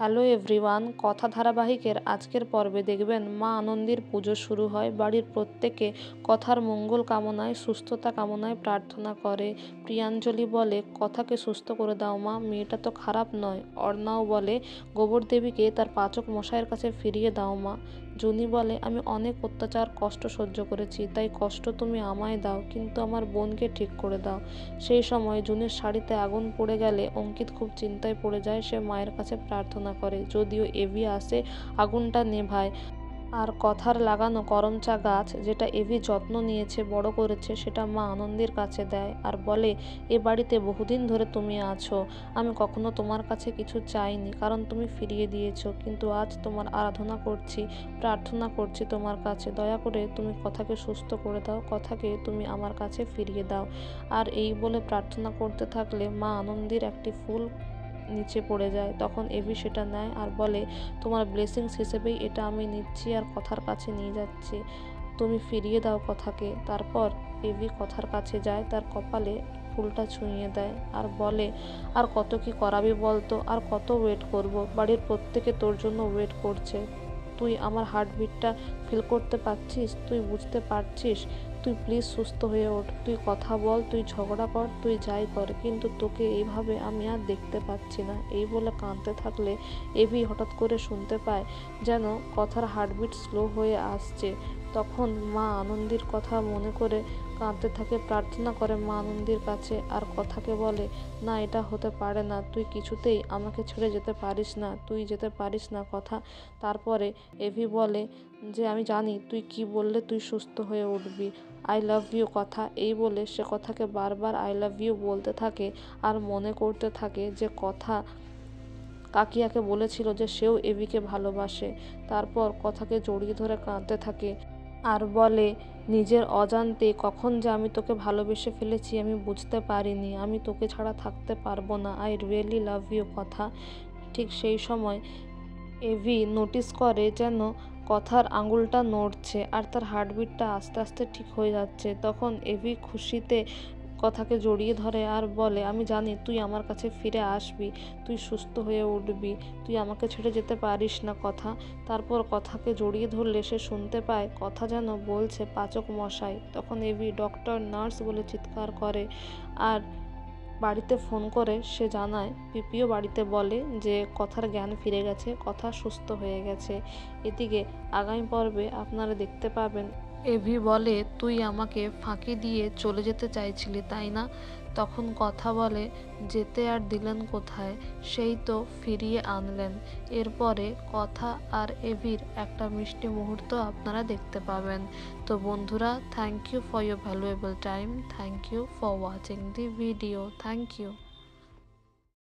Hello everyone, কথা ধারাবাহিকের আজকের পর্বে দেখবেন মা আনন্দীর পুজো শুরু হয়। বাড়ির প্রত্যেকে কথার মঙ্গল কামনায়, সুস্থতা কামনায় প্রার্থনা করে। প্রিয়াঞ্জলি বলে, কথাকে সুস্থ করে দাও মা, মেয়েটা তো খারাপ নয়। অর্ণাও বলে, গোবর দেবীকে তার পাচক মশাইয়ের কাছে ফিরিয়ে দাও মা। জুনি বলে, আমি অনেক অত্যাচার কষ্ট সহ্য করেছি, তাই কষ্ট তুমি আমায় দাও, কিন্তু আমার বোনকে ঠিক করে দাও। সেই সময় জুনির শাড়িতে আগুন পড়ে গেলে অঙ্কিত খুব চিন্তায় পড়ে যায়। সে মায়ের কাছে প্রার্থনা করে, যদিও এভি আসে আগুনটা নেভায়। আর কথার লাগানো করমচা গাছ, যেটা এভি যত্ন নিয়েছে, বড় করেছে, সেটা মা আনন্দীর কাছে দেয় আর বলে, এ বাড়িতে বহুদিন ধরে তুমি আছো, আমি কখনো তোমার কাছে কিছু চাইনি, কারণ তুমি ফিরিয়ে দিয়েছো, কিন্তু আজ তোমার আরাধনা করছি, প্রার্থনা করছি তোমার কাছে, দয়া করে তুমি কথাকে সুস্থ করে দাও, কথাকে তুমি আমার কাছে ফিরিয়ে দাও। আর এই বলে প্রার্থনা করতে থাকলে মা আনন্দীর একটি ফুল নিচে পড়ে যায়। তখন এভি সেটা নেয় আর বলে, তোমার ব্লেসিংস হিসেবেই এটা আমি নিচ্ছি আর কথার কাছে নিয়ে যাচ্ছি, তুমি ফিরিয়ে দাও কথাকে। তারপর এভি কথার কাছে যায়, তার কপালে ফুলটা ছুঁয়ে দেয় আর বলে, আর কত কি করাবি বলতো, আর কত ওয়েট করব, বাড়ির প্রত্যেকে তোর জন্য ওয়েট করছে, তুই আমার হার্টবিটটা ফিল করতে পারছিস, তুই বুঝতে পারছিস, তুই প্লিজ সুস্থ হয়ে ওঠ, তুই কথা বল, তুই ঝগড়া কর, তুই যাই কর, কিন্তু তোকে এইভাবে আমি আর দেখতে পাচ্ছি না। এই বলে কাঁদতে থাকলে এভি হঠাৎ করে শুনতে পায় যেন কথার হার্টবিট স্লো হয়ে আসছে। তখন মা আনন্দীর কথা মনে করে কাঁদতে থাকে, প্রার্থনা করে মা আনন্দীর কাছে আর কথাকে বলে, না এটা হতে পারে না, তুই কিছুতেই আমাকে ছেড়ে যেতে পারিস না, তুই যেতে পারিস না কথা। তারপরে এভি বলে যে, আমি জানি তুই কি বললে তুই সুস্থ হয়ে উঠবি, আই লাভ ইউ কথা। এই বলে সে কথাকে বারবার আই লাভ ইউ বলতে থাকে আর মনে করতে থাকে যে কথা কাকিয়াকে বলেছিল যে সেও এভিকে ভালোবাসে। তারপর কথাকে জড়িয়ে ধরে কাঁদতে থাকে আর বলে, নিজের অজান্তে কখন যে আমি তোকে ভালোবেসে ফেলেছি আমি বুঝতে পারিনি, আমি তোকে ছাড়া থাকতে পারবো না, আই রিয়েলি লাভ ইউ কথা। ঠিক সেই সময় এভি নোটিস করে যেন কথার আঙুলটা নড়ছে আর তার হার্টবিটটা আস্তে আস্তে ঠিক হয়ে যাচ্ছে। তখন এভি খুশিতে কথাকে জড়িয়ে ধরে আর বলে, আমি জানি তুই আমার কাছে ফিরে আসবি, তুই সুস্থ হয়ে উঠবি, তুই আমাকে ছেড়ে যেতে পারিস না কথা। তারপর কথাকে জড়িয়ে ধরলে সে শুনতে পায় কথা যেন বলছে, পাচক মশাই। তখন এভি ডক্টর, নার্স বলে চিৎকার করে আর বাড়িতে ফোন করে সে জানায়, পিপিও বাড়িতে বলে যে কথার জ্ঞান ফিরে গেছে, কথা সুস্থ হয়ে গেছে। এদিকে আগামী পর্বে আপনারা দেখতে পাবেন এভি বলে, তুই আমাকে ফাঁকি দিয়ে চলে যেতে চাইছিলি তাই না? তখন কথা বলে, যেতে আর দিলেন কোথায়, সেই তো ফিরিয়ে আনলেন। এরপরে কথা আর এভির একটা মিষ্টি মুহূর্ত আপনারা দেখতে পাবেন। তো বন্ধুরা, thank you for your valuable time, thank you for watching the video, thank you.